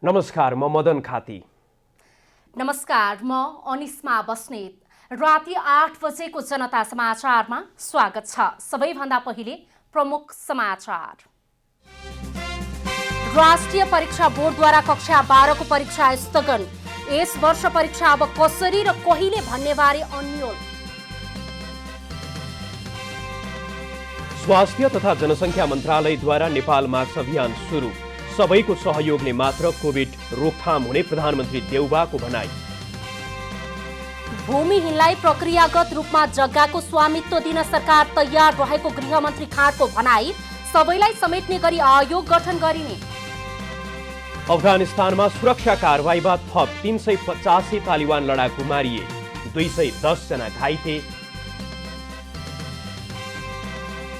नमस्कार, म मदन खाती। नमस्कार, म अनिस्मा बस्नेत। राति 8 बजेको जनता समाचारमा स्वागत छ। सबैभन्दा पहिले प्रमुख समाचार। राष्ट्रिय परीक्षा बोर्डद्वारा कक्षा 12 को परीक्षा स्थगन। यस वर्ष परीक्षा अब कसरी र कहिले भन्नेबारे अन्यल। स्वास्थ्य तथा जनसङ्ख्या मन्त्रालयद्वारा नेपाल मास्क अभियान सुरु। सबैको सहयोगले मात्र कोभिड रोकथाम हुने प्रधानमन्त्री देउबाको भनाई। भूमिहीनलाई प्रक्रियागत रूपमा जग्गाको स्वामित्व दिन सरकार तयार रहेको गृहमन्त्री खाँडको भनाई। सबैलाई समेट्ने गरी आयोग गठन गरिने। अफगानिस्तानमा सुरक्षा कारवाहीमा थप 385 तालिबान लडाकु मारिए, 210 जना घाइते।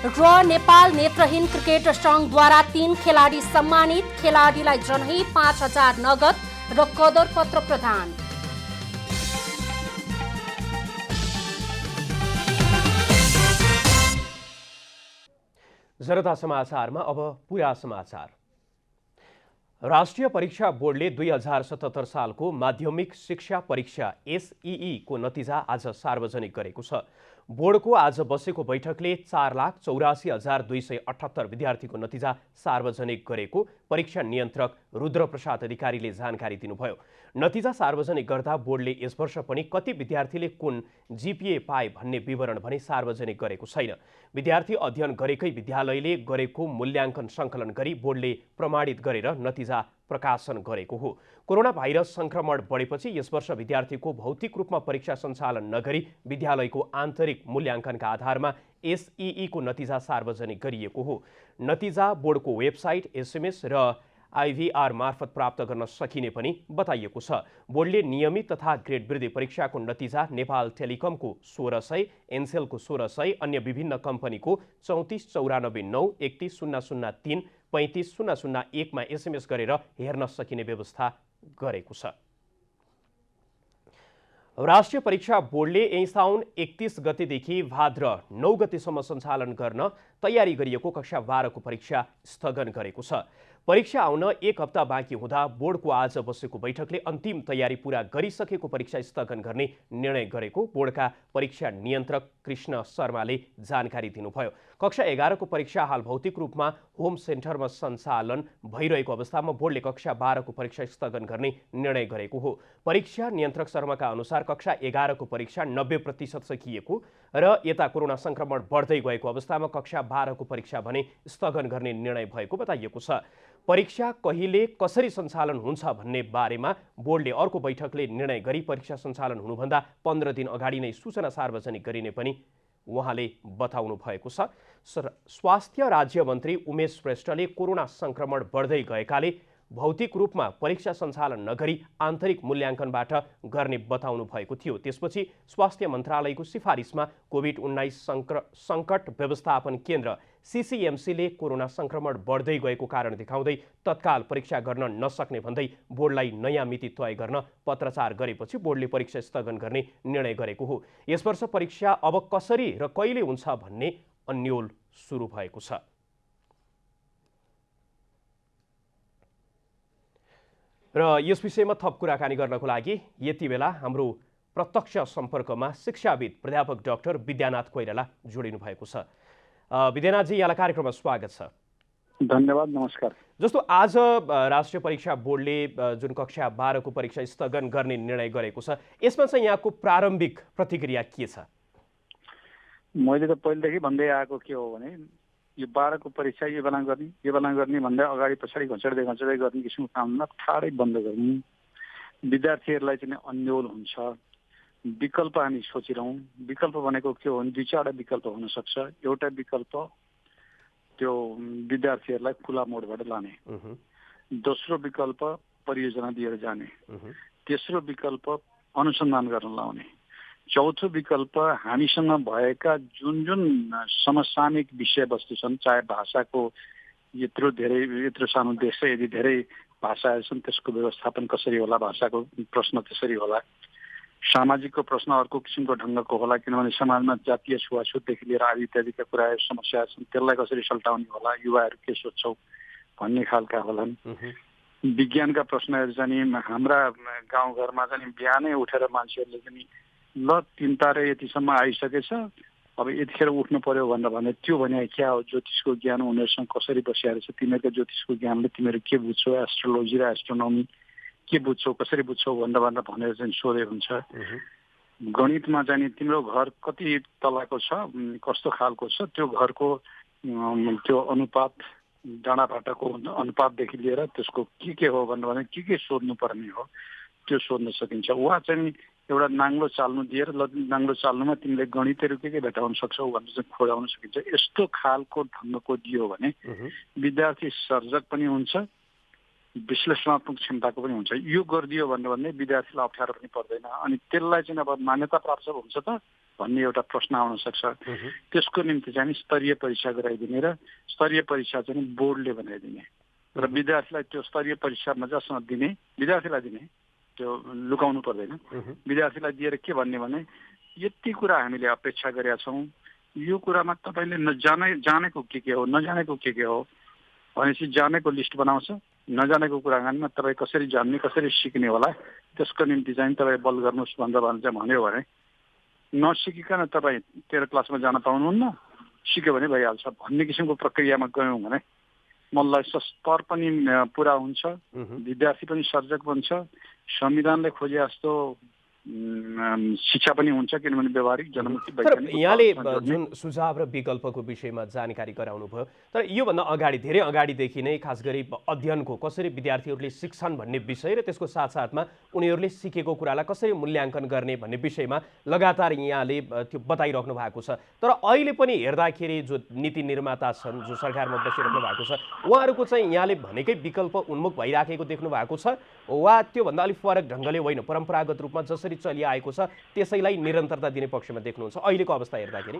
र नेपाल नेत्रहीन क्रिकेट सङ्घद्वारा 3 खेलाडी सम्मानित। खेलाडीलाई जनही 5,000 नगद र कदर पत्र प्रदान। जनता समाचारमा अब पूरा समाचार। राष्ट्रिय परीक्षा बोर्डले 2077 सालको माध्यमिक शिक्षा परीक्षा एसईई को नतिजा आज सार्वजनिक गरेको छ। बोर्डको आज बसेको बैठकले 4,84,278 विद्यार्थीको नतिजा सार्वजनिक गरेको परीक्षा नियन्त्रक रुद्रप्रसाद अधिकारीले जानकारी दिनुभयो। नतिजा सार्वजनिक गर्दा बोर्डले यस वर्ष पनि कति विद्यार्थीले कुन जीपीए पाए भन्ने विवरण भने सार्वजनिक गरेको छैन। विद्यार्थी अध्ययन गरेकै विद्यालयले गरेको मूल्याङ्कन सङ्कलन गरी बोर्डले प्रमाणित गरेर नतिजा प्रकाशन गरेको हो। कोरोना भाइरस संक्रमण बढेपछि यस वर्ष विद्यार्थीको भौतिक रूपमा परीक्षा सञ्चालन नगरी विद्यालयको आन्तरिक मूल्याङ्कनका आधारमा एसईई को नतिजा सार्वजनिक गरिएको हो। नतिजा बोर्डको वेबसाइट, एसएमएस र आइभीआर मार्फत प्राप्त गर्न सकिने पनि बताइएको छ। बोर्डले नियमित तथा ग्रेड वृद्धि परीक्षाको नतिजा नेपाल टेलिकमको 1600, एनसेलको 1600, अन्य विभिन्न कम्पनीको 34,94,9, 31,003, 35,001 मा एसएमएस गरेर हेर्न सकिने व्यवस्था गरेको छ। राष्ट्रिय परीक्षा बोर्डले यही साउन 31 गतेदेखि भाद्र 9 गतेसम्म सञ्चालन गर्न तयारी गरिएको कक्षा 12 को परीक्षा स्थगन गरेको छ। परीक्षा आउन 1 हप्ता बाँकी हुँदा बोर्डको आज बसेको बैठकले अन्तिम तयारी पूरा गरिसकेको परीक्षा स्थगन गर्ने निर्णय गरेको बोर्डका परीक्षा नियन्त्रक कृष्ण शर्माले जानकारी दिनुभयो। कक्षा 11 को परीक्षा हाल भौतिक रूपमा होम सेन्टरमा सञ्चालन भइरहेको अवस्थामा बोर्डले कक्षा 12 को परीक्षा स्थगन गर्ने निर्णय गरेको हो। परीक्षा नियन्त्रक शर्माका अनुसार कक्षा 11 को परीक्षा 90% सकिएको र यता कोरोना संक्रमण बढ्दै गएको अवस्थामा कक्षा 12 को परीक्षा भने स्थगन गर्ने निर्णय भएको बताइएको छ। परीक्षा कहिले कसरी सञ्चालन हुन्छ भन्ने बारेमा बोर्डले अर्को बैठकले निर्णय गरी परीक्षा सञ्चालन हुनुभन्दा 15 दिन अगाडि नै सूचना सार्वजनिक गरिने पनि उहाँले बताउनु भएको छ। स्वास्थ्य राज्य मन्त्री उमेश श्रेष्ठले कोरोना संक्रमण बढ्दै गएकाले भौतिक रूपमा परीक्षा सञ्चालन नगरी आन्तरिक मूल्याङ्कनबाट गर्ने बताउनु भएको थियो। त्यसपछि स्वास्थ्य मन्त्रालयको सिफारिसमा कोभिड-19 सङ्कट व्यवस्थापन केन्द्र सीसीएमसीले कोरोना संक्रमण बढ्दै गएको कारण देखाउँदै तत्काल परीक्षा गर्न नसक्ने भन्दै बोर्डलाई नयाँ मिति तय गर्न पत्राचार गरेपछि बोर्डले परीक्षा स्थगन गर्ने निर्णय गरेको हो। यस वर्ष परीक्षा अब कसरी र कहिले हुन्छ भन्ने अन्यल सुरु भएको छ। र यस विषयमा थप कुराकानी गर्नको लागि यति बेला हाम्रो प्रत्यक्ष सम्पर्कमा शिक्षाविद प्राध्यापक डाक्टर विद्यानाथ कोइराला जोडिनु भएको छ। विद्यानाथजी, यहाँलाई कार्यक्रममा स्वागत छ। धन्यवाद, नमस्कार। जस्तो आज राष्ट्रिय परीक्षा बोर्डले जुन कक्षा 12 को परीक्षा स्थगन गर्ने निर्णय गरेको छ, यसमा चाहिँ यहाँको प्रारम्भिक प्रतिक्रिया के छ? मैले त पहिलेदेखि भन्दै आएको के हो भने यो 12 को परीक्षा यो बेला गर्ने भन्दा अगाडि पछाडि घचड्दै गर्ने किसिमको काममा ठाडै बन्द गर्नु, विद्यार्थीहरूलाई चाहिँ अन्यल हुन्छ। विकल्प हामी सोचिरहौँ। विकल्प भनेको के हो भने 2-4 विकल्प हुन सक्छ। एउटा विकल्प त्यो विद्यार्थीहरूलाई खुला मोडबाट लाने, दोस्रो विकल्प परियोजना दिएर जाने, तेस्रो विकल्प अनुसन्धान गर्न लाउने, चौथो विकल्प हामीसँग भएका जुन समसामयिक विषयवस्तु छन्, चाहे भाषाको यत्रो सानो देश छ, यदि धेरै भाषाहरू छन् त्यसको व्यवस्थापन कसरी होला, भाषाको प्रश्न त्यसरी होला, सामाजिकको प्रश्न अर्को किसिमको ढङ्गको होला, किनभने समाजमा जातीय छुवाछुतदेखि लिएर आदि इत्यादिका कुराहरू समस्या छन्, त्यसलाई कसरी सल्टाउने होला, युवाहरू के सोच्छौ भन्ने खालका होलान्। विज्ञानका प्रश्नहरू चाहिँ नि हाम्रा गाउँघरमा चाहिँ बिहानै उठेर मान्छेहरूले चाहिँ ल 3 तारे यतिसम्म आइसकेछ, अब यतिखेर उठ्नु पर्यो भने त्यो भने क्या हो, ज्योतिषको ज्ञान उनीहरूसँग कसरी बसिरहेको छ, तिमीहरूको ज्योतिषको ज्ञानले तिमीहरू के बुझ्छौ, एस्ट्रोलोजी र एस्ट्रोनोमी के बुझ्छौ, कसरी बुझ्छौ भनेर चाहिँ सोधे हुन्छ। गणितमा चाहिँ तिम्रो घर कति तलाको छ, कस्तो खालको छ, त्यो घरको त्यो अनुपात, डाँडापाटाको अनुपातदेखि लिएर त्यसको के हो भने के सोध्नु पर्ने हो त्यो सोध्न सकिन्छ। वा चाहिँ एउटा नाङ्लो चाल्नु दिएर नाङ्लो चाल्नुमा तिमीले गणितहरू के भेटाउन सक्छौ भनेर चाहिँ खोजाउन सकिन्छ। यस्तो खालको ढङ्गको दियो भने विद्यार्थी सर्जक पनि हुन्छ, विश्लेषणात्मक क्षमताको पनि हुन्छ। यो गरिदियो भन्ने विद्यार्थीलाई अप्ठ्यारो पनि पर्दैन। अनि त्यसलाई चाहिँ अब मान्यता प्राप्त हुन्छ त भन्ने एउटा प्रश्न आउन सक्छ। त्यसको निम्ति चाहिँ स्तरीय परीक्षा गराइदिने र स्तरीय परीक्षा चाहिँ बोर्डले बनाइदिने र विद्यार्थीलाई त्यो स्तरीय परीक्षा मजासँग दिने, विद्यार्थीलाई दिने, त्यो लुकाउनु पर्दैन। विद्यार्थीलाई दिएर के भन्ने भने यति कुरा हामीले अपेक्षा गरेका छौँ, यो कुरामा तपाईँले जानेको के हो, नजानेको के हो भनेपछि जानेको लिस्ट बनाउँछ, नजानेको कुराकानीमा तपाईँ कसरी जान्ने, कसरी सिक्ने होला, त्यसको निम्ति चाहिँ तपाईँ बल गर्नुहोस् भनेर चाहिँ भन्यो भने नसिकिकन तपाईँ 13 क्लासमा जान पाउनुहुन्न, सिक्यो भने भइहाल्छ भन्ने किसिमको प्रक्रियामा गयौँ भने मलाई स्तर पनि पुरा हुन्छ, विद्यार्थी पनि सर्जक बन्छ, संविधानले खोजे जस्तो शिक्षा पनि हुन्छ। किनभने व्यावहारिक जनमुखी तर यहाँले जुन सुझाव र विकल्पको विषयमा जानकारी गराउनु भयो, तर योभन्दा अगाडि धेरै अगाडिदेखि नै खास गरी अध्ययनको कसरी विद्यार्थीहरूले सिक्छन् भन्ने विषय र त्यसको साथसाथमा उनीहरूले सिकेको कुरालाई कसरी मूल्याङ्कन गर्ने भन्ने विषयमा लगातार यहाँले त्यो बताइराख्नु भएको छ। तर अहिले पनि हेर्दाखेरि जो नीति निर्माता छन्, जो सरकारमा बसिराख्नु भएको छ, उहाँहरूको चाहिँ यहाँले भनेकै विकल्प उन्मुख भइराखेको देख्नु भएको छ वा त्योभन्दा अलिक फरक ढङ्गले होइन, परम्परागत रूपमा जसरी चलिआएको छ त्यसैलाई निरन्तरता दिने पक्षमा देख्नुहुन्छ अहिलेको अवस्था हेर्दाखेरि?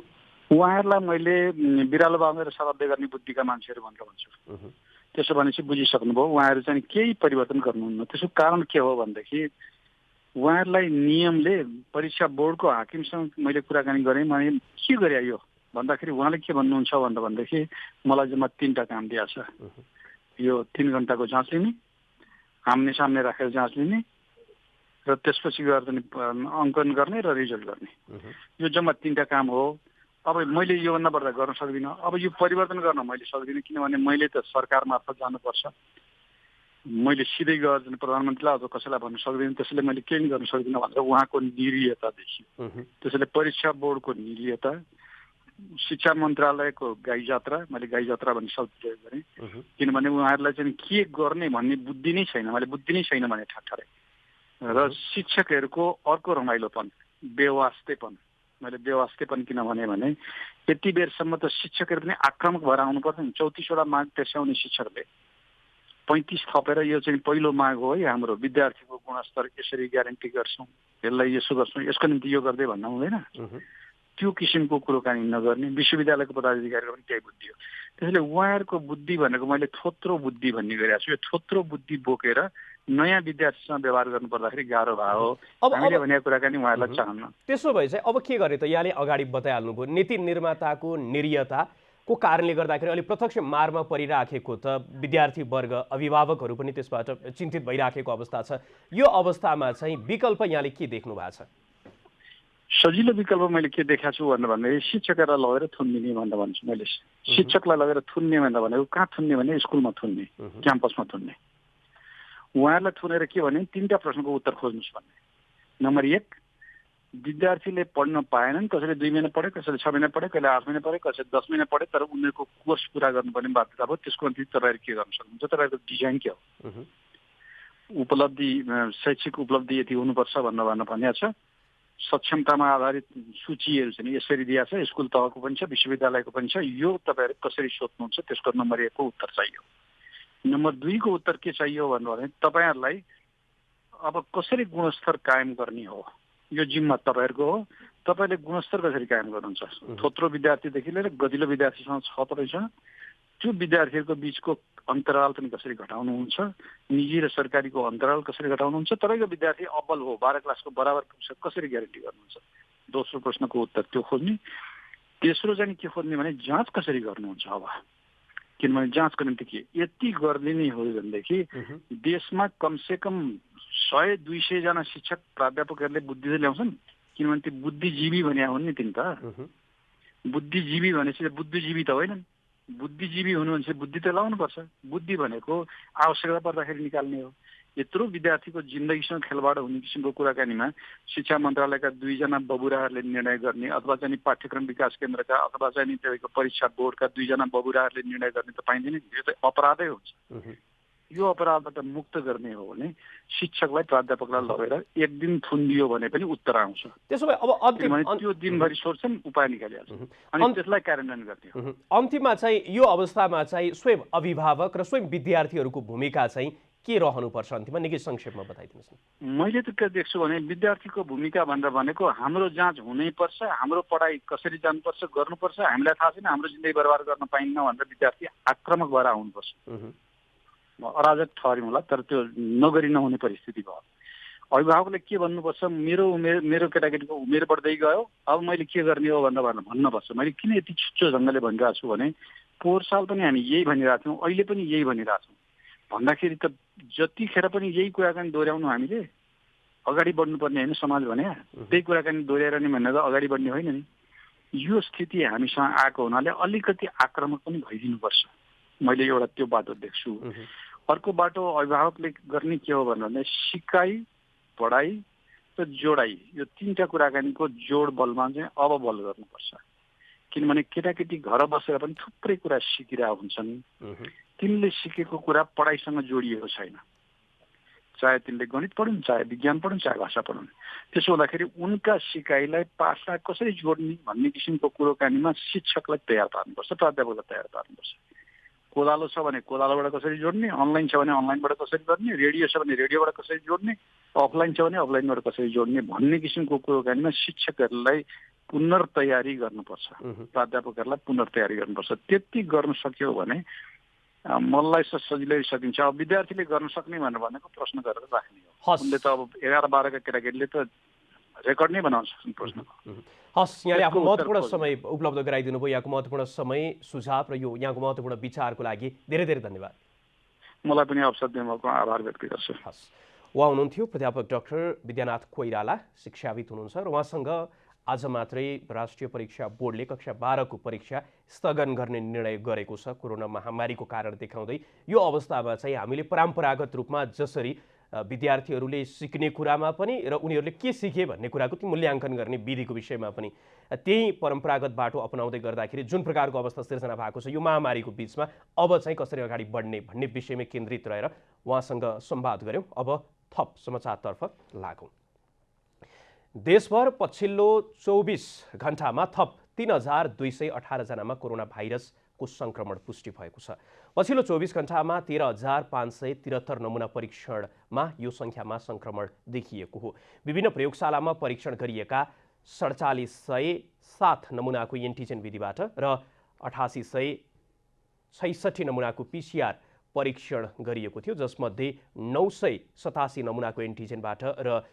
उहाँहरूलाई मैले बिरालो बाँधेर शराब्दै गर्ने बुद्धिका मान्छेहरू भनेर भन्छु। त्यसो भनेपछि बुझिसक्नुभयो, उहाँहरू चाहिँ केही परिवर्तन गर्नुहुन्न। त्यसको कारण के हो भनेदेखि उहाँहरूलाई नियमले परीक्षा बोर्डको हाकिमसँग मैले कुराकानी गरेँ, मैले के गरे यो भन्दाखेरि उहाँले के भन्नुहुन्छ भनेदेखि मलाई जम्मा 3टा काम दिएको छ। यो 3 घन्टाको जाँच लिने, आम्ने सामने राखेर जाँच लिने र त्यसपछि गएर अङ्कन गर्ने र रिजल्ट गर्ने, यो जम्मा 3टा काम हो। अब मैले योभन्दा बढ्ता गर्न सक्दिनँ। अब यो परिवर्तन गर्न मैले सक्दिनँ, किनभने मैले त सरकार मार्फत जानुपर्छ। मैले सिधै गएर प्रधानमन्त्रीलाई अथवा कसैलाई भन्न सक्दिनँ, त्यसैले मैले केही गर्न सक्दिनँ भनेर उहाँको निरीयता देखियो। त्यसैले परीक्षा बोर्डको निरीयता, शिक्षा मन्त्रालयको गाई जात्रा, मैले गाई जात्रा भन्ने शब्द प्रयोग गरेँ किनभने उहाँहरूलाई चाहिँ के गर्ने भन्ने बुद्धि नै छैन, मैले बुद्धि नै छैन भने ठाठ्ठारै। र शिक्षकहरूको अर्को रमाइलोपन, बेवास्तेपन। मैले बेवास्तेपन किन भने यति बेरसम्म त शिक्षकहरू पनि आक्रामक भएर आउनु पर्थ्यो। 34वटा माग त्यसैउने शिक्षकले 35 थपेर यो चाहिँ पहिलो माग हो है हाम्रो, विद्यार्थीको गुणस्तर यसरी ग्यारेन्टी गर्छौँ, यसलाई यसो गर्छौँ, यसको निम्ति यो गर्दै भन्न हुँदैन। त्यो किसिमको कुरोकानी नगर्ने विश्वविद्यालयको पदाधिकारीको पनि त्यही बुद्धि हो। त्यसैले उहाँहरूको बुद्धि भनेको मैले थोत्रो बुद्धि भन्ने गरेको छु। यो थोत्रो बुद्धि बोकेर नयाँ विद्यार्थीसँग व्यवहार गर्नु पर्दाखेरि गाह्रो भयो हो। हामीले भनेको कुराकानी उहाँहरूलाई चाहन्न। त्यसो भए चाहिँ अब के गर्ने त? यहाँले अगाडि बताइहाल्नुभयो नीति निर्माताको निरीयताको कारणले गर्दाखेरि अहिले प्रत्यक्ष मारमा परिराखेको त विद्यार्थी वर्ग, अभिभावकहरू पनि त्यसबाट चिन्तित भइराखेको अवस्था छ। यो अवस्थामा चाहिँ विकल्प यहाँले के देख्नु भएको छ? सजिलो विकल्प मैले के देखाएको छु भन्दाखेरि शिक्षकहरूलाई लगेर थुन्दिने भनेर भन्छु। मैले शिक्षकलाई लगेर थुन्ने भनेको कहाँ थुन्ने भने स्कुलमा थुन्ने, क्याम्पसमा थुन्ने। उहाँहरूलाई थुनेर के भने 3टा प्रश्नको उत्तर खोज्नुहोस् भन्ने। नम्बर 1, विद्यार्थीले पढ्न पाएनन्, कसैले 2 महिना पढे, कसैले 6 महिना पढे, कसैले 8 महिना पढे, कसैले 10 महिना पढे, तर उनीहरूको कोर्स पुरा गर्नुपर्ने बाध्यता भयो। त्यसको निम्ति तपाईँहरू के गर्न सक्नुहुन्छ? तपाईँहरूको डिजाइन के हो? उपलब्धि, शैक्षिक उपलब्धि यति हुनुपर्छ भनेर भनिएको छ। सक्षमतामा आधारित सूचीहरू चाहिँ यसरी दिएको छ, स्कुल तहको पनि छ, विश्वविद्यालयको पनि छ। यो तपाईँहरू कसरी सोध्नुहुन्छ? त्यसको नम्बर 1 को उत्तर चाहियो। नम्बर 2 को उत्तर के चाहियो भने तपाईँहरूलाई अब कसरी गुणस्तर कायम गर्ने हो, यो जिम्मा तपाईँहरूको हो। तपाईँले गुणस्तर कसरी कायम गर्नुहुन्छ? थोत्रो विद्यार्थीदेखि लिएर गतिलो विद्यार्थीसँग छ तपाईँसँग, त्यो विद्यार्थीहरूको बिचको अन्तराल पनि कसरी घटाउनुहुन्छ, निजी र सरकारीको अन्तराल कसरी घटाउनुहुन्छ, तपाईँको विद्यार्थी अब्बल हो, 12 क्लासको बराबर पुग्छ, कसरी ग्यारेन्टी गर्नुहुन्छ? दोस्रो प्रश्नको उत्तर त्यो खोज्ने। तेस्रो चाहिँ के खोज्ने भने जाँच कसरी गर्नुहुन्छ? अब किनभने जाँचको निम्ति के यति गरिदिने हो भनेदेखि देशमा कमसेकम 100-200 जना शिक्षक प्राध्यापकहरूले बुद्धि त ल्याउँछन्। किनभने त्यो बुद्धिजीवी भने हुन् नि तिनी त। बुद्धिजीवी भनेपछि बुद्धिजीवी त होइनन्। बुद्धिजीवी हुनु भनेपछि बुद्धि त लाउनुपर्छ। बुद्धि भनेको आवश्यकता पर्दाखेरि निकाल्ने हो। यत्रो विद्यार्थीको जिन्दगीसँग खेलवाड हुने किसिमको कुराकानीमा शिक्षा मन्त्रालयका 2 जना बबुराहरूले निर्णय गर्ने अथवा चाहिँ पाठ्यक्रम विकास केन्द्रका अथवा चाहिँ तपाईँको परीक्षा बोर्डका 2 जना बबुराहरूले निर्णय गर्ने त पाइँदैन। यो त अपराधै हुन्छ। यो अपराधबाट मुक्त गर्ने हो भने शिक्षकलाई प्राध्यापकलाई लगेर एक दिन थुनिदियो भने पनि उत्तर आउँछ। त्यसो भए अब त्यो दिनभरि सोध्छन् उपाय निकालिहाल्छ अनि त्यसलाई कार्यान्वयन गर्ने हो। अन्तिममा चाहिँ यो अवस्थामा चाहिँ स्वयं अभिभावक र स्वयं विद्यार्थीहरूको भूमिका चाहिँ के रहनुपर्छ अन्तिममा निकै संक्षेपमा बताइदिनुहोस् न। मैले त के देख्छु भने विद्यार्थीको भूमिका भनेको हाम्रो जाँच हुनैपर्छ, हाम्रो पढाइ कसरी जानुपर्छ गर्नुपर्छ, हामीलाई थाहा छैन हाम्रो जिन्दगी बर्बाद गर्न पाइन्न भनेर विद्यार्थी आक्रामक भएर आउनुपर्छ। अराजक ठहर्यौँ होला तर त्यो नगरी नहुने परिस्थिति भयो। अभिभावकले के भन्नुपर्छ, मेरो केटाकेटीको उमेर बढ्दै गयो, अब मैले के गर्ने हो भनेर भन्नुपर्छ। मैले किन यति छिटो ढङ्गले भनिरहेको छु भने पोहोर साल पनि हामी यही भनिरहेको थियौँ, अहिले पनि यही भनिरहेको छौँ। भन्दाखेरि त जतिखेर पनि यही कुराकानी दोहोऱ्याउनु हामीले अगाडि बढ्नुपर्ने होइन समाज भने त्यही कुराकानी दोहोऱ्याएर नि भनेर अगाडि बढ्ने होइन नि। यो स्थिति हामीसँग आएको हुनाले अलिकति आक्रामक पनि भइदिनुपर्छ। मैले एउटा त्यो बाटो देख्छु। अर्को बाटो अभिभावकले गर्ने के हो भने सिकाइ पढाइ र जोडाइ यो 3टा कुराकानीको जोड बलमा चाहिँ अब बल गर्नुपर्छ। किनभने केटाकेटी घर बसेर पनि थुप्रै कुरा सिकिरहेका हुन्छन्। तिनले सिकेको कुरा पढाइसँग जोडिएको छैन। चाहे तिनले गणित पढुन्, चाहे विज्ञान पढुन्, चाहे भाषा पढुन्। त्यसो हुँदाखेरि उनका सिकाइलाई पाठलाई कसरी जोड्ने भन्ने किसिमको कुराकानीमा शिक्षकलाई तयार पार्नुपर्छ, प्राध्यापकलाई तयार पार्नुपर्छ। कोदालो छ भने कोदालोबाट कसरी जोड्ने, अनलाइन छ भने अनलाइनबाट कसरी गर्ने, रेडियो छ भने रेडियोबाट कसरी जोड्ने, अफलाइन छ भने अफलाइनबाट कसरी जोड्ने भन्ने किसिमको कुराकानीमा शिक्षकहरूलाई पुनर्तयारी गर्नुपर्छ, प्राध्यापकहरूलाई पुनर्तयारी गर्नुपर्छ। त्यति गर्न सक्यो भने मलाई सजिलै सकिन्छ। अब विद्यार्थीले गर्न सक्ने भनेको प्रश्न गरेर राख्ने हो। उनले त अब 11-12 का केटाकेटीले त रेकर्ड नै बनाउन सक्छन् प्रश्नको। हस्, यहाँले आफ्नो महत्त्वपूर्ण समय उपलब्ध गराइदिनु भयो। यहाँको महत्त्वपूर्ण समय, सुझाव र यो यहाँको महत्त्वपूर्ण विचारको लागि धेरै धेरै धन्यवाद। मलाई पनि अवसर दिनुभएको आभार व्यक्त गर्छु। हस्, उहाँ हुनुहुन्थ्यो प्राध्यापक डाक्टर विद्यानाथ कोइराला, शिक्षाविद हुनुहुन्छ र उहाँसँग आज मात्रै राष्ट्रिय परीक्षा बोर्डले कक्षा 12 को परीक्षा स्थगन गर्ने निर्णय गरेको छ कोरोना महामारीको कारण देखाउँदै। यो अवस्थामा चाहिँ हामीले परम्परागत रूपमा जसरी विद्यार्थीहरूले सिक्ने कुरामा पनि र उनीहरूले के सिके भन्ने कुराको ती मूल्याङ्कन गर्ने विधिको विषयमा पनि त्यही परम्परागत बाटो अपनाउँदै गर्दाखेरि जुन प्रकारको अवस्था सिर्जना भएको छ यो महामारीको बीचमा अब चाहिँ कसरी अगाडि बढ्ने भन्ने विषयमा केन्द्रित रहेर उहाँसँग संवाद गऱ्यौँ। अब थप समाचारतर्फ लागौँ। देशभर पछिल्लो 24 घण्टामा थप 3218 जनामा कोरोना भाइरसको संक्रमण पुष्टि भएको छ। पछिल्लो 24 घण्टामा 13,573 नमुना परीक्षणमा यो सङ्ख्यामा संक्रमण देखिएको हो। विभिन्न प्रयोगशालामा परीक्षण गरिएका 4707 नमुनाको एन्टिजेन विधिबाट र 8866 नमुनाको PCR परीक्षण गरिएको थियो, जसमध्ये 987 नमुनाको एन्टिजेनबाट र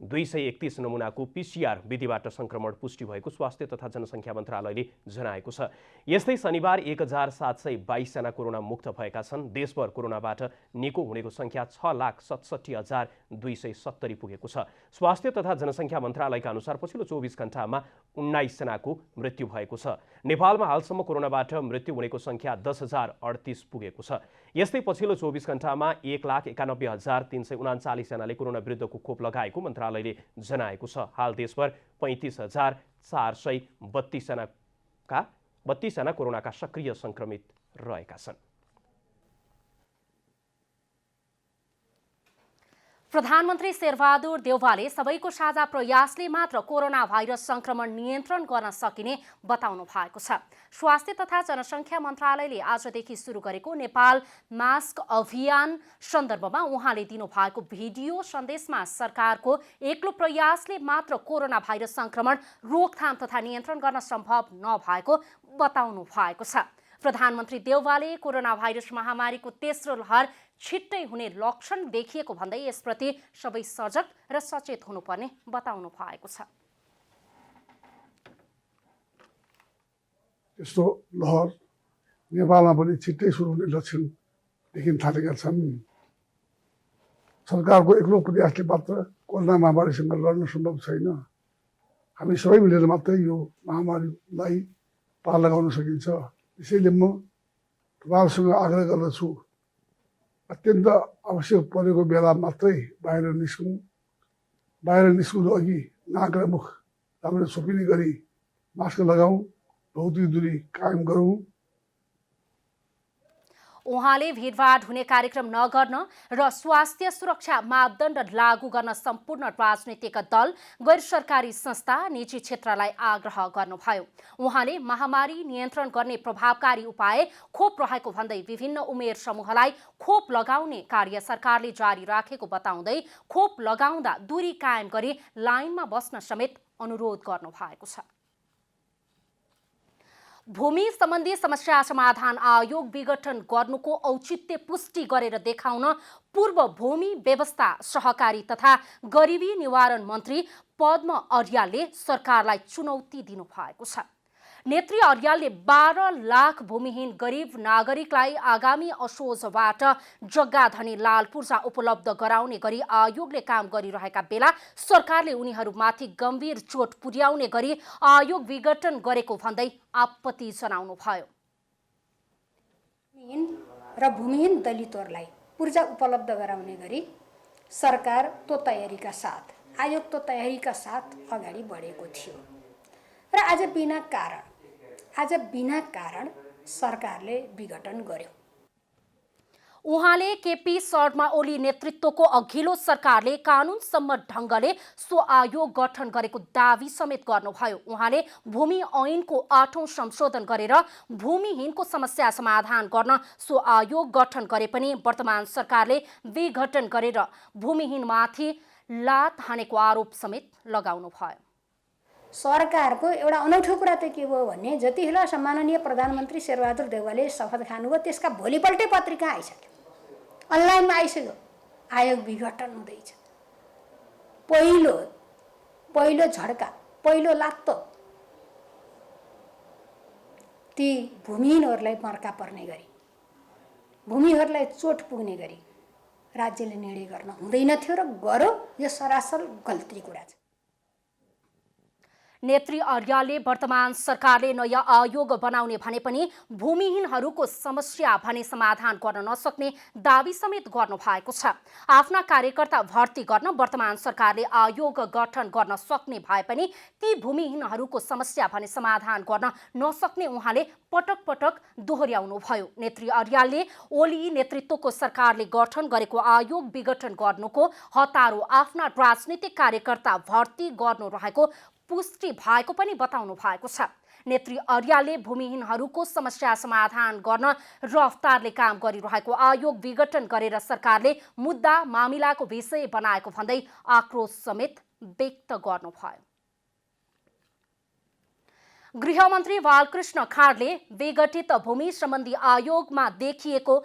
2231 नमुनाको PCR विधिबाट संक्रमण पुष्टि भएको स्वास्थ्य तथा जनसङ्ख्या मन्त्रालयले जनाएको छ। यस्तै शनिबार 1722 जना कोरोना मुक्त भएका छन्। देशभर कोरोनाबाट निको हुनेको सङ्ख्या 6,67,270 पुगेको छ। स्वास्थ्य तथा जनसङ्ख्या मन्त्रालयका अनुसार पछिल्लो 24 घण्टामा 19 जनाको मृत्यु भएको छ। नेपालमा हालसम्म कोरोनाबाट मृत्यु हुनेको सङ्ख्या 10,038 पुगेको छ। यस्तै पछिल्लो 24 घण्टामा 1,91,339 जनाले कोरोना विरुद्धको खोप लगाएको मन्त्रालयले जनाएको छ। हाल देशभर 35,432 जना कोरोनाका सक्रिय संक्रमित रहेका छन्। प्रधानमन्त्री शेरबहादुर देउवाले सबैको साझा प्रयासले मात्र कोरोना भाइरस संक्रमण नियन्त्रण गर्न सकिने बताउनु भएको छ। स्वास्थ्य तथा जनसङ्ख्या मन्त्रालयले आजदेखि सुरु गरेको नेपाल मास्क अभियान सन्दर्भमा उहाँले दिनुभएको भिडियो सन्देशमा सरकारको एक्लो प्रयासले मात्र कोरोना भाइरस संक्रमण रोकथाम तथा नियन्त्रण गर्न सम्भव नभएको बताउनु भएको छ। प्रधानमन्त्री देउवाले कोरोना भाइरस महामारीको तेस्रो लहर छिट्टै हुने लक्षण देखिएको भन्दै यसप्रति सबै सजग र सचेत हुनुपर्ने बताउनु भएको छ। तेस्रो लहर नेपालमा पनि छिट्टै सुरु हुने लक्षण देखिन थालेका छन्। सरकारको एक्लो प्रयासले मात्र कोरोना महामारीसँग लड्न सम्भव छैन। हामी सबै मिलेर मात्रै यो महामारीलाई पार लगाउन सकिन्छ। त्यसैले म तपाईँहरूसँग आग्रह गर्दछु, अत्यन्त आवश्यक परेको बेला मात्रै बाहिर निस्कौँ। बाहिर निस्कनु अघि नाक र मुख राम्रो छोपिने गरी मास्क लगाउँ, भौतिक दूरी कायम गरौँ। उहाँले भिडभाड हुने कार्यक्रम नगर्न र स्वास्थ्य सुरक्षा मापदण्ड लागू गर्न सम्पूर्ण राजनीतिक दल, गैर सरकारी संस्था, निजी क्षेत्रलाई आग्रह गर्नुभयो। उहाँले महामारी नियन्त्रण गर्ने प्रभावकारी उपाय खोप रहेको भन्दै विभिन्न उमेर समूहलाई खोप लगाउने कार्य सरकारले जारी राखेको बताउँदै खोप लगाउँदा दूरी कायम गरी लाइनमा बस्न समेत अनुरोध गर्नु भएको छ। भूमि सम्बन्धी समस्या समाधान आयोग विघटन गर्नुको औचित्य पुष्टि गरेर देखाउन पूर्व भूमि व्यवस्था, सहकारी तथा गरिबी निवारण मन्त्री पद्म अर्यालले सरकारलाई चुनौती दिनु भएको छ। नेत्री अर्यालले 12 लाख भूमिहीन गरिब नागरिकलाई आगामी असोजबाट जग्गा धनी लाल पूर्जा उपलब्ध गराउने गरी आयोगले काम गरिरहेका बेला सरकारले उनीहरूमाथि गम्भीर चोट पुर्याउने गरी आयोग विघटन गरेको भन्दै आपत्ति जनाउनु भयो। र भूमिहीन दलितहरूलाई पूर्जा उपलब्ध गराउने गरी सरकार तो तयारीका साथ, आयोग तो तयारीका साथ अगाडि बढेको थियो र आज बिना कारण सरकारले विघटन गर्यो। उहाँले केपी शर्मा ओली नेतृत्वको अघिल्लो सरकारले कानुन सम्मत ढङ्गले सो आयोग गठन गरेको दावी समेत गर्नुभयो। उहाँले भूमि ऐनको 8औं संशोधन गरेर भूमिहीनको समस्या समाधान गर्न सो आयोग गठन गरे पनि वर्तमान सरकारले विघटन गरेर भूमिहीनमाथि लात हानेको आरोप समेत लगाउनु भयो। सरकारको एउटा अनौठो कुरा त के भयो भने जतिखेर सम्माननीय प्रधानमन्त्री शेरबहादुर देउवाले शपथ खानुभयो त्यसका भोलिपल्टै पत्रिका आइसक्यो, अनलाइनमा आइसक्यो, आयोग विघटन हुँदैछ। पहिलो झड्का, पहिलो लात्तो ती भूमिहीनहरूलाई मर्का पर्ने गरी, भूमिहरूलाई चोट पुग्ने गरी राज्यले निर्णय गर्न हुँदैन थियो र गर्यो। यो सरासर गल्ती कुरा छ। नेत्री अर्यालले वर्तमान सरकारले नयाँ आयोग बनाउने भने पनि भूमिहीनहरूको समस्या भने समाधान गर्न नसक्ने दावी समेत गर्नु भएको छ। आफ्ना कार्यकर्ता भर्ती गर्न वर्तमान सरकारले आयोग गठन गर्न सक्ने भए पनि ती भूमिहीनहरूको समस्या भने समाधान गर्न नसक्ने उहाँले पटक पटक दोहोर्याउनु भयो। नेत्री अर्यालले ओली नेतृत्वको सरकारले गठन गरेको आयोग विघटन गर्नुको हतारो आफ्ना राजनीतिक कार्यकर्ता भर्ती गर्नु रहेको पुष्टि भएको पनि बताउनु भएको छ। नेत्री अर्यालले भूमिहीनहरूको समस्या समाधान गर्न रफ्तारले काम गरिरहेको आयोग विघटन गरेर सरकारले मुद्दा मामिलाको विषय बनाएको भन्दै आक्रोश समेत व्यक्त गर्नुभयो। गृहमन्त्री बालकृष्ण खाँडले विघटित भूमि सम्बन्धी आयोगमा देखिएको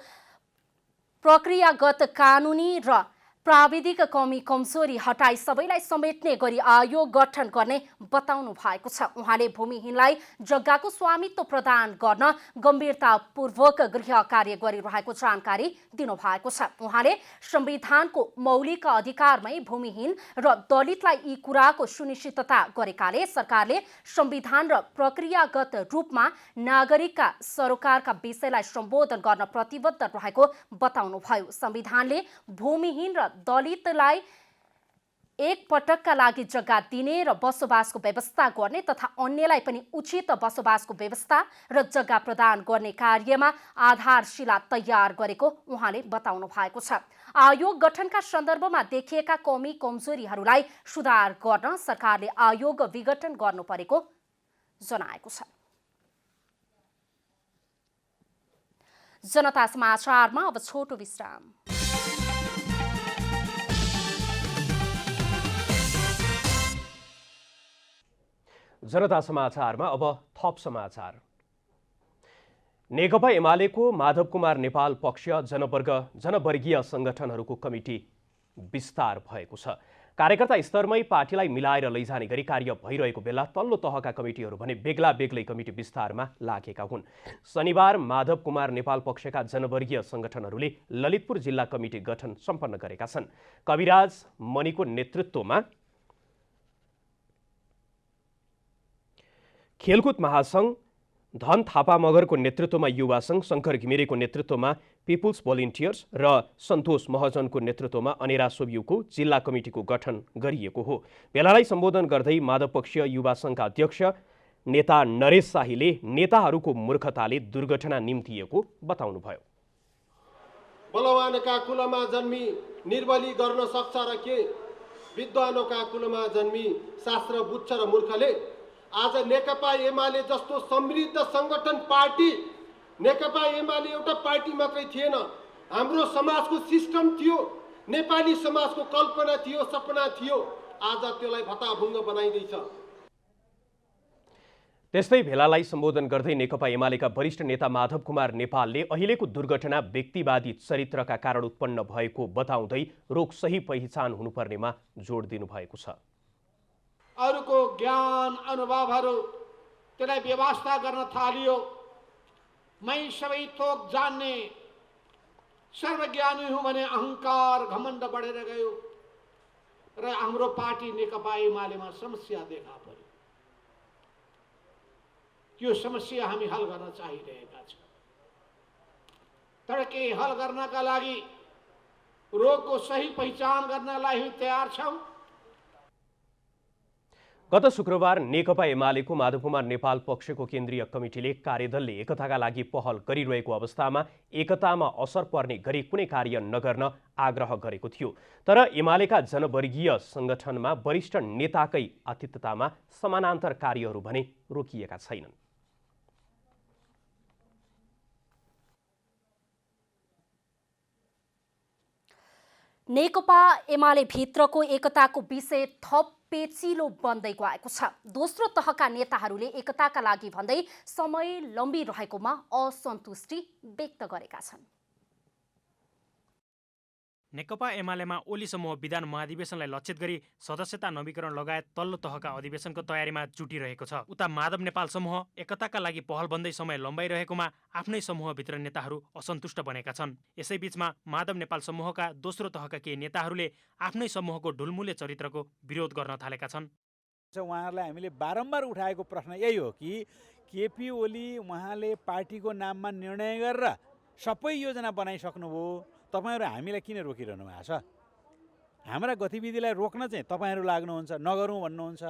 प्रक्रियागत कानुनी र प्राविधिक कमी कमजोरी हटाई सबैलाई समेट्ने गरी आयोग गठन गर्ने बताउनु भएको छ। उहाँले भूमिहीनलाई जग्गाको स्वामित्व प्रदान गर्न गम्भीरतापूर्वक गृह कार्य गरिरहेको जानकारी दिनुभएको छ। उहाँले संविधानको मौलिक अधिकारमै भूमिहीन र दलितलाई यी कुराको सुनिश्चितता गरेकाले सरकारले संविधान र प्रक्रियागत रूपमा नागरिकका सरोकारका विषयलाई सम्बोधन गर्न प्रतिबद्ध रहेको बताउनुभयो। संविधानले भूमिहीन र दलितलाई एक पटकका लागि जग्गा दिने र बसोबासको व्यवस्था गर्ने तथा अन्यलाई पनि उचित बसोबासको व्यवस्था र जग्गा प्रदान गर्ने कार्यमा आधारशिला तयार गरेको उहाँले बताउनु भएको छ। आयोग गठनका सन्दर्भमा देखिएका कमी कमजोरीहरूलाई सुधार गर्न सरकारले आयोग विघटन गर्नु परेको जनाएको छ। जनता समाचारमा अब छोटो विश्राम। जनता समाचारमा अब थप समाचार। नेकपा एमालेको माधव कुमार नेपाल पक्ष जनवर्गीय संगठनहरूको कमिटी विस्तार भएको छ। कार्यकर्ता स्तरमै पार्टीलाई मिलाएर लैजाने गरी कार्य भइरहेको बेला तल्लो तहका कमिटीहरू भने बेग्ला बेग्लै कमिटी विस्तारमा लागेका हुन्। शनिबार माधव कुमार नेपाल पक्षका जनवर्गीय संगठनहरूले ललितपुर जिल्ला कमिटी गठन सम्पन्न गरेका छन्। कविराज मणिको नेतृत्वमा खेलकुद महासंघ, धन थापा मगरको नेतृत्वमा युवा संघ, शङ्कर घिमिरेको नेतृत्वमा पिपुल्स भोलिन्टियर्स र सन्तोष महजनको नेतृत्वमा अनेरा सोभियुको जिल्ला कमिटीको गठन गरिएको हो। भेलालाई सम्बोधन गर्दै माधवपक्षीय युवा संघका अध्यक्ष नेता नरेश शाहीले नेताहरूको मूर्खताले दुर्घटना निम्तिएको बताउनुभयो। बलवानका कुलमा जन्मी निर्बली गर्न सक्छ र के विद्वानका कुलमा जन्मी शास्त्र बुझ्छ र मूर्खले आज नेकपा एमाले जस्तो समृद्ध संगठन पार्टी, नेकपा एमाले एउटा पार्टी मात्रै थिएन, हाम्रो समाजको सिस्टम थियो, नेपाली समाजको कल्पना थियो, सपना थियो, आज त्यसलाई भताभुङ्ग बनाइदैछ। त्यस्तै भेलालाई सम्बोधन गर्दै नेकपा एमालेका वरिष्ठ नेता माधव कुमार नेपालले अहिलेको दुर्घटना व्यक्तिवादी चरित्रका कारण उत्पन्न भएको बताउँदै रोग सही पहिचान हुनुपर्नेमा जोड दिनुभएको छ। अरूको ज्ञान अनुभवहरू त्यसलाई व्यवस्था गर्न थालियो। मै सबै थोक जान्ने सर्वज्ञानी हुँ भने अहङ्कार घमण्ड बढेर गयो र हाम्रो पार्टी नेकपा एमालेमा समस्या देखा पर्यो। यो समस्या हामी हल गर्न चाहिरहेका छौँ, तर के हल गर्नका लागि रोगको सही पहिचान गर्नलाई हामी तयार छौँ। गत शुक्रबार नेकपा एमालेको माधव कुमार नेपाल पक्षको केन्द्रीय कमिटीले कार्यदलले एकताका लागि पहल गरिरहेको अवस्थामा एकतामा असर पर्ने गरी कुनै कार्य नगर्न आग्रह गरेको थियो। तर एमालेका जनवर्गीय संगठनमा वरिष्ठ नेताकै आतिथ्यतामा समानान्तर कार्यहरू भने रोकिएका छैनन्। नेकपा एमाले भित्रको एकताको विषय थप पेचिलो बन्दै गएको छ। दोस्रो तहका नेताहरूले एकताका लागि भन्दै समय लम्बिरहेकोमा असन्तुष्टि व्यक्त गरेका छन्। नेकपा एमालेमा ओली समूह विधान महाधिवेशनलाई लक्षित गरी सदस्यता नवीकरण लगायत तल्लो तहका अधिवेशनको तयारीमा जुटिरहेको छ। उता माधव नेपाल समूह एकताका लागि पहल बन्दै समय लम्बाइरहेकोमा आफ्नै समूहभित्र नेताहरू असन्तुष्ट बनेका छन्। यसैबीचमा माधव नेपाल समूहका दोस्रो तहका केही नेताहरूले आफ्नै समूहको ढुलमुले चरित्रको विरोध गर्न थालेका छन्। उहाँहरूलाई हामीले बारम्बार उठाएको प्रश्न यही हो कि केपी ओली उहाँले पार्टीको नाममा निर्णय गरेर सबै योजना बनाइसक्नुभयो, तपाईहरू हामीलाई किन रोकिरहनु भएको छ? हाम्रा गतिविधिलाई रोक्न चाहिँ तपाईहरू लाग्नुहुन्छ, नगरौँ भन्नुहुन्छ,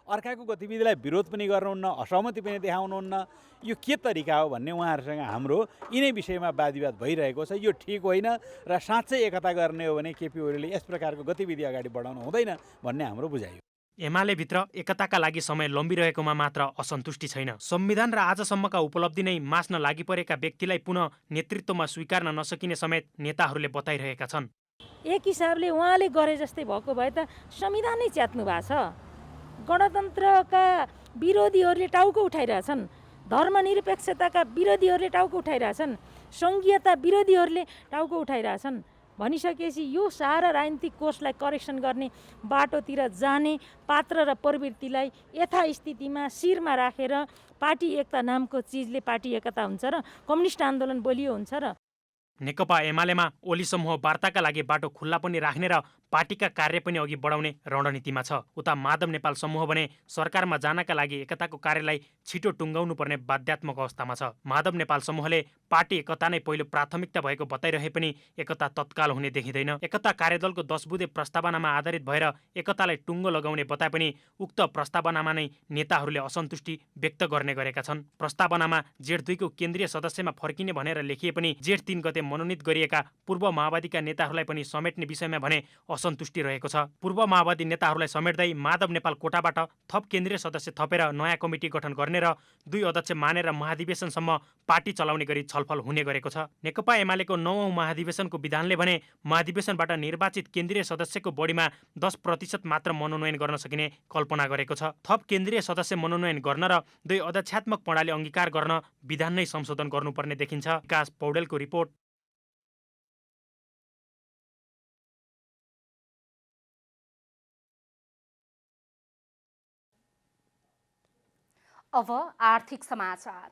अर्काको गतिविधिलाई विरोध पनि गर्नुहुन्न, असहमति पनि देखाउनुहुन्न। यो के तरिका हो भन्ने उहाँहरूसँग हाम्रो यिनै विषयमा वादविवाद भइरहेको छ। यो ठिक होइन र साँच्चै एकता गर्ने हो भने केपी ओलीले यस प्रकारको गतिविधि अगाडि बढाउनु हुँदैन भन्ने हाम्रो बुझाइ हो। एमाले भित्र एकताका लागि समय लम्बिरहेकोमा मात्र असन्तुष्टि छैन, संविधान र आजसम्मका उपलब्धि नै मास्न लागि परेका व्यक्तिलाई पुनः नेतृत्वमा स्वीकार्न नसकिने समेत नेताहरूले बताइरहेका छन्। एक हिसाबले उहाँले गरे जस्तै भएको भए त संविधान नै च्यात्नु भएको छ। गणतन्त्रका विरोधीहरूले टाउको उठाइरहेछन्, धर्मनिरपेक्षताका विरोधीहरूले टाउको उठाइरहेछन्, सङ्घीयता विरोधीहरूले टाउको उठाइरहेछन्। भनिसकेपछि यो सारा राजनीतिक कोषलाई करेक्सन गर्ने बाटोतिर जाने पात्र र प्रवृत्तिलाई यथास्थितिमा शिरमा राखेर पार्टी एकता नामको चिजले पार्टी एकता हुन्छ र कम्युनिस्ट आन्दोलन बलियो हुन्छ र नेकपा एमालेमा ओली समूह वार्ताका लागि बाटो खुल्ला पनि राख्ने र पार्टीका कार्य पनि अघि बढाउने रणनीतिमा छ। उता माधव नेपाल समूह भने सरकारमा जानका लागि एकताको कार्यलाई छिटो टुङ्गाउनु पर्ने बाध्यात्मक अवस्थामा छ। माधव नेपाल समूहले पार्टी एकता नै पहिलो प्राथमिकता भएको बताइरहे पनि एकता तत्काल हुने देखिँदैन। एकता कार्यदलको 10 बुँदे प्रस्तावनामा आधारित भएर एकतालाई टुङ्गो लगाउने बताए पनि उक्त प्रस्तावनामा नै नेताहरूले असन्तुष्टि व्यक्त गर्ने गरेका छन्। प्रस्तावनामा जेठ 2 को केन्द्रीय सदस्यमा फर्किने भनेर लेखिए पनि जेठ 3 गते मनोनित गरिएका पूर्व माओवादीका नेताहरूलाई पनि समेट्ने विषयमा भने असन्तुष्टि रहेको छ। पूर्व माओवादी नेताहरूलाई समेट्दै माधव नेपाल कोटाबाट थप केन्द्रीय सदस्य थपेर नयाँ कमिटी गठन गर्ने र 2 अध्यक्ष मानेर महाधिवेशनसम्म पार्टी चलाउने गरी छलफल हुने गरेको छ। नेकपा एमालेको 9औं महाधिवेशनको विधानले भने महाधिवेशनबाट निर्वाचित केन्द्रीय सदस्यको बढीमा 10% मात्र मनोनयन गर्न सकिने कल्पना गरेको छ। थप केन्द्रीय सदस्य मनोनयन गर्न र 2 अध्यक्षात्मक प्रणाली अंगीकार गर्न विधान नै संशोधन गर्नुपर्ने देखिन्छ। विकास पौडेलको रिपोर्ट। अब आर्थिक समाचार।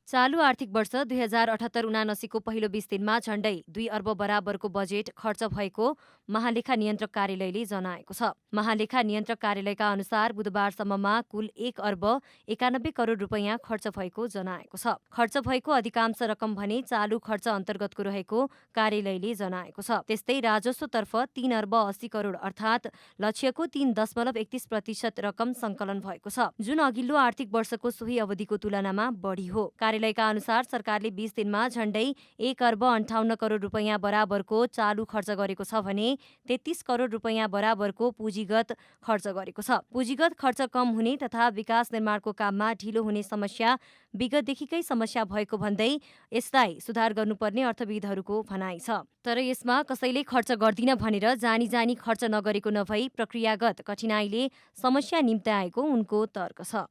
चालु आर्थिक वर्ष 2078-79 को पहिलो 20 दिनमा झण्डै 2 अर्ब बराबरको बजेट खर्च भएको महालेखा नियन्त्रक कार्यालयले जनाएको छ। महालेखा नियन्त्रक कार्यालयका अनुसार बुधबारसम्ममा कुल 1 अर्ब 91 करोड रुपैयाँ खर्च भएको जनाएको छ। खर्च भएको अधिकांश रकम भने चालु खर्च अन्तर्गतको रहेको कार्यालयले जनाएको छ। त्यस्तै राजस्वतर्फ 3 अर्ब 80 करोड अर्थात् लक्ष्यको 3.31% रकम सङ्कलन भएको छ, जुन अघिल्लो आर्थिक वर्षको सोही अवधिको तुलनामा बढी हो। कार्यालयका अनुसार सरकारले 20 दिनमा झण्डै 1 अर्ब 58 करोड रुपैयाँ बराबरको चालु खर्च गरेको छ भने 33 करोड रुपैयाँ बराबरको पुँजीगत खर्च गरेको छ। पुँजीगत खर्च कम हुने तथा विकास निर्माणको काममा ढिलो हुने समस्या विगतदेखिकै समस्या भएको भन्दै यसलाई सुधार गर्नुपर्ने अर्थविदहरूको भनाइ छ। तर यसमा कसैले खर्च गर्दिन भनेर जानी जानी खर्च नगरेको नभई प्रक्रियागत कठिनाइले समस्या निम्त्याएको उनको तर्क छ।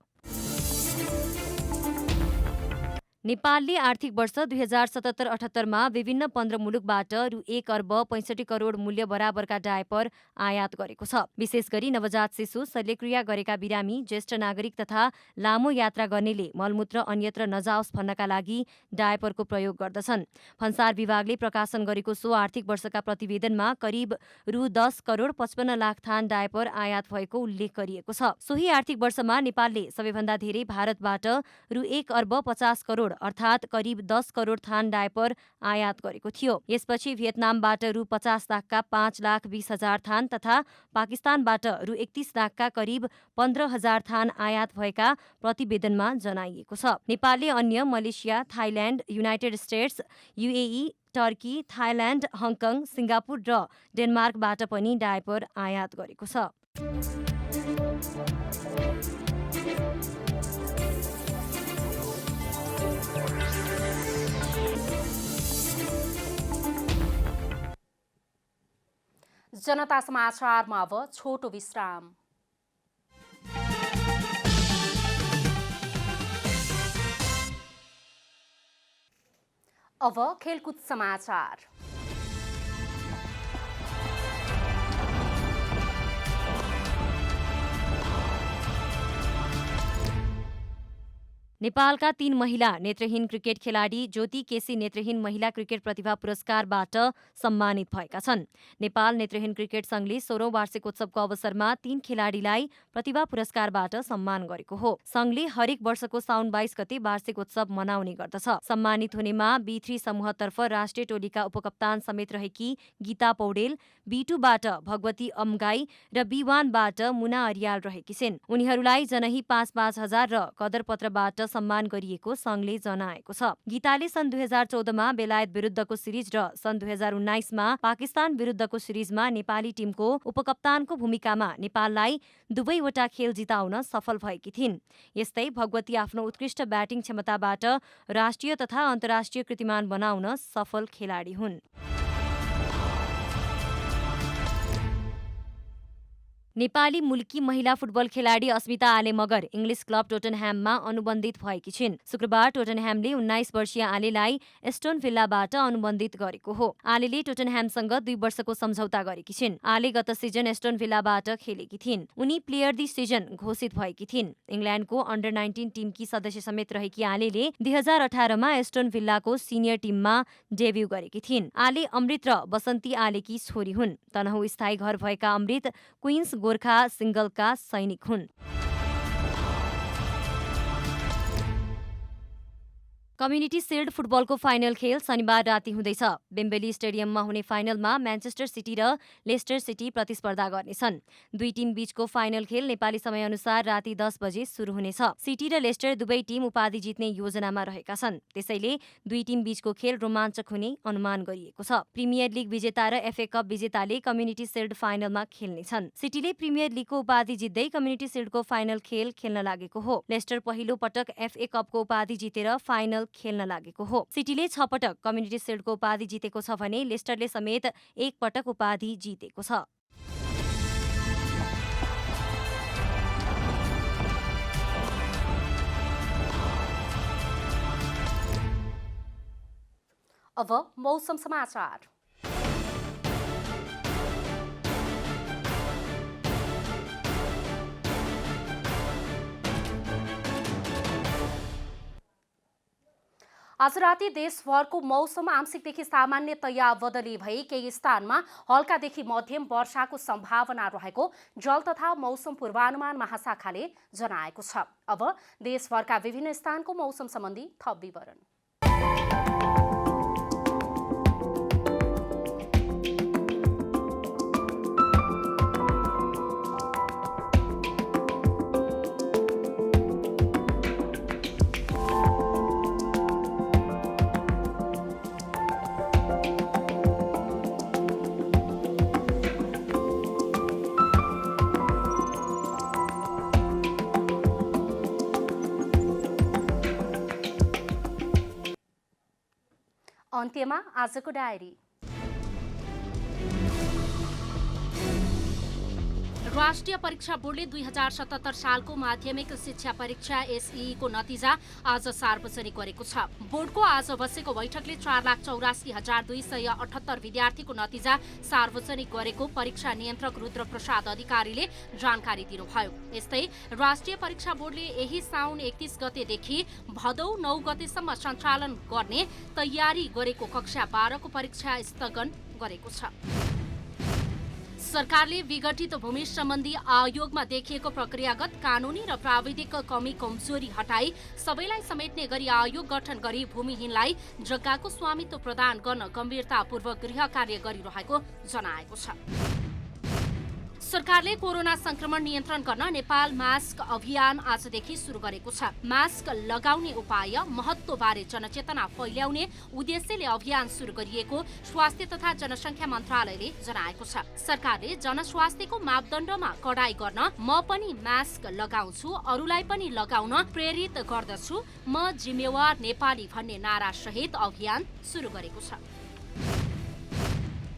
नेपालले आर्थिक वर्ष 2077-78 विभिन्न 15 मुलुकबाट रु 1 अर्ब 65 करोड मूल्य बराबरका डायपर आयात गरेको छ। विशेष गरी नवजात शिशु, शल्यक्रिया गरेका बिरामी, ज्येष्ठ नागरिक तथा लामो यात्रा गर्नेले मलमूत्र अन्यत्र नजाओस् भन्नका लागि डायपरको प्रयोग गर्दछन्। भन्सार विभागले प्रकाशन गरेको सो आर्थिक वर्षका प्रतिवेदनमा करिब रु 10 करोड 55 लाख थान डायपर आयात भएको उल्लेख गरिएको छ। सोही आर्थिक वर्षमा नेपालले सबैभन्दा धेरै भारतबाट रु 1 अर्ब 50 करोड अर्थात् करिब 10 करोड थान डायपर आयात गरेको थियो। यसपछि भियतनामबाट रु 50 लाखका 5,20,000 थान तथा पाकिस्तानबाट रु 31 लाखका करिब 15,000 थान आयात भएका प्रतिवेदनमा जनाइएको छ। नेपालले अन्य Malaysia, Thailand, United states, UAE, Turkey, Thailand, Hong Kong, Singapore र डेनमार्कबाट पनि डायपर आयात गरेको छ। जनता समाचारमा अब छोटो विश्राम। अब खेलकुद समाचार। नेपालका 3 महिला नेत्रहीन क्रिकेट खेलाडी ज्योति केसी नेत्रहीन महिला क्रिकेट प्रतिभा पुरस्कारबाट सम्मानित भएका छन्। नेपाल नेत्रहीन क्रिकेट संघले 16औं वार्षिकोत्सवको अवसरमा 3 खेलाडीलाई प्रतिभा पुरस्कारबाट सम्मान गरेको हो। संघले हरेक वर्षको साउन 22 गते वार्षिकोत्सव मनाउने गर्दछ। सम्मानित हुनेमा B3 समूहतर्फ राष्ट्रिय टोलीका उपकप्तान समेत रहेकी गीता पौडेल, B2बाट भगवती अम्गाई र B1बाट मुना अरियाल रहेकी छिन्। उनीहरूलाई जनही 5-5 हजार र कदरपत्रबाट सम्मान गरिएको संघले जनाएको छ। गीताले सन् 2014मा बेलायत विरुद्धको सिरिज र सन् 2019मा पाकिस्तान विरुद्धको सिरिजमा नेपाली टिमको उपकप्तानको भूमिकामा नेपाललाई दुवैवटा खेल जिताउन सफल भएकी थिइन्। यस्तै भगवती आफ्नो उत्कृष्ट ब्याटिङ क्षमताबाट राष्ट्रिय तथा अन्तर्राष्ट्रिय कीर्तिमान बनाउन सफल खेलाडी हुन्। नेपाली मुल्की महिला फुटबल खेलाडी अस्मिता आले मगर इङ्ग्लिस क्लब टोटनह्याममा अनुबन्धित भएकी छिन्। शुक्रबार टोटनह्यामले 19 वर्षीय आलेलाई एस्टोन भिल्लाबाट अनुबन्धित गरेको हो। आलेले टोटनह्यामसँग 2 वर्षको सम्झौता गरेकी छिन्। आले गत सिजन एस्टोन भिल्लाबाट खेलेकी थिइन्। उनी प्लेयर द सिजन घोषित भएकी थिइन्। इङ्ल्यान्डको अन्डर 19 टिमकी सदस्य समेत रहेकी आलेले 2018मा एस्टोन भिल्लाको सिनियर टिममा डेब्यू गरेकी थिइन्। आले अमृत र बसन्ती आलेकी छोरी हुन्। तनहुँ स्थायी घर भएका अमृत क्वीन्स गोर्खा सिंगलका सैनिक हुन्। कम्युनिटी सिल्ड फुटबलको फाइनल खेल शनिबार राति हुँदैछ। बेम्बेली स्टेडियममा हुने फाइनलमा म्यान्चेस्टर सिटी र लेस्टर सिटी प्रतिस्पर्धा गर्नेछन्। 2 टिम बीचको फाइनल खेल नेपाली समयअनुसार राति 10 बजे सुरु हुनेछ। सिटी र लेस्टर दुवै टिम उपाधि जित्ने योजनामा रहेका छन्। त्यसैले 2 टिम बीचको खेल रोमाञ्चक हुने अनुमान गरिएको छ। प्रिमियर लिग विजेता र FA कप विजेताले कम्युनिटी सिल्ड फाइनलमा खेल्नेछन्। सिटीले प्रिमियर लिगको उपाधि जित्दै कम्युनिटी सिल्डको फाइनल खेल खेल्न लागेको हो। लेस्टर पहिलो पटक FA कपको उपाधि जितेर फाइनल खेल्न लागेको हो। सिटीले 6 पटक कम्युनिटी सिल्डको उपाधि जितेको छ भने लेस्टरले समेत 1 पटक उपाधि जितेको छ। अब मौसम समाचार। आज राति देशभरको मौसम आंशिकदेखि सामान्यतया बदली भई केही स्थानमा हल्कादेखि मध्यम वर्षाको सम्भावना रहेको जल तथा मौसम पूर्वानुमान महाशाखाले जनाएको छ। अब देशभरका विभिन्न स्थानको मौसम सम्बन्धी थप विवरण। अन्त्यमा आजको डायरी। राष्ट्रिय परीक्षा बोर्डले 2077 सालको माध्यमिक शिक्षा परीक्षा एसई को नतिजा आज सार्वजनिक गरेको छ। बोर्डको आज बसेको बैठकले 4,84,278 विद्यार्थीको नतिजा सार्वजनिक गरेको परीक्षा नियन्त्रक रुद्र प्रसाद अधिकारीले जानकारी दिनुभयो। यस्तै राष्ट्रिय परीक्षा बोर्डले यही साउन 31 गतेदेखि भदौ 9 गतेसम्म सञ्चालन गर्ने तयारी गरेको कक्षा 12 को परीक्षा स्थगन गरेको छ। सरकारले विघटित भूमि सम्बन्धी आयोगमा देखिएको प्रक्रियागत कानूनी र प्राविधिक कमी कमजोरी हटाई सबैलाई समेट्ने गरी आयोग गठन गरी भूमिहीनलाई जग्गाको स्वामित्व प्रदान गर्न गम्भीरतापूर्वक गृह कार्य गरिरहेको जनाएको छ। सरकारले कोरोना संक्रमण नियन्त्रण गर्न नेपाल मास्क अभियान आजदेखि सुरु गरेको छ। मास्क लगाउने उपाय महत्त्वबारे जनचेतना फैल्याउने उद्देश्यले अभियान सुरु गरिएको स्वास्थ्य तथा जनसङ्ख्या मन्त्रालयले जनाएको छ। सरकारले जनस्वास्थ्यको मापदण्डमा कडाई गर्न म पनि मास्क लगाउँछु, अरूलाई पनि लगाउन प्रेरित गर्दछु, म जिम्मेवार नेपाली भन्ने नारा सहित अभियान सुरु गरेको छ।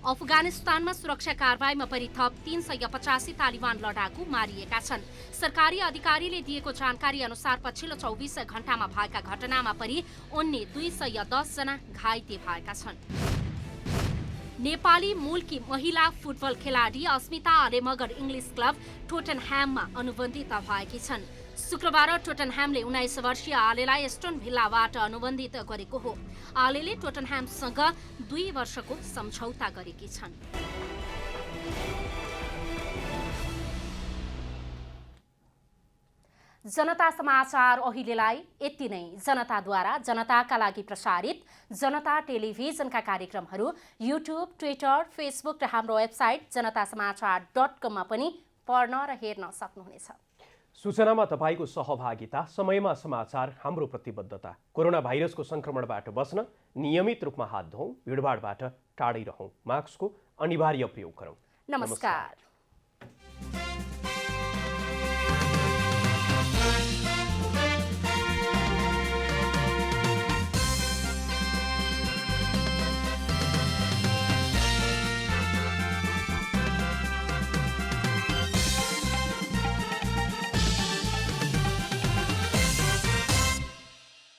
अफगानिस्तानमा सुरक्षा कारबाहीमा परि थप 385 तालिबान लडाकु मारिएका छन्। सरकारी अधिकारीले दिएको जानकारी अनुसार पछिल्लो 24 घण्टामा भएका घटनामा परि उनले 210 जना घाइते भएका छन्। नेपाली मूलकी महिला फुटबल खेलाडी अस्मिता आलेमगर इङ्ग्लिस क्लब टोटनह्याममा अनुबन्धित भएकी छन्। शुक्रबार टोटनह्यामले 19 वर्षीय आलेलाई एस्टन भिल्लाबाट अनुबन्धित गरेको हो। आलेले टोटनह्यामसँग 2 वर्षको सम्झौता गरेकी छन्। जनता समाचार अहिलेलाई यति नै। जनताद्वारा जनताका लागि प्रसारित जनता टेलिभिजनका कार्यक्रमहरू युट्युब, ट्विटर, फेसबुक र हाम्रो वेबसाइट जनतासमाचार.com मा पनि पढ्न र हेर्न सक्नुहुनेछ। सूचनामा तपाईको सहभागिता, समयमा समाचार हाम्रो प्रतिबद्धता। कोरोना भाइरसको संक्रमणबाट बच्न नियमित रूपमा हात धौँ, भिडभाडबाट टाढै रहौँ, मास्कको अनिवार्य प्रयोग गरौँ। नमस्कार।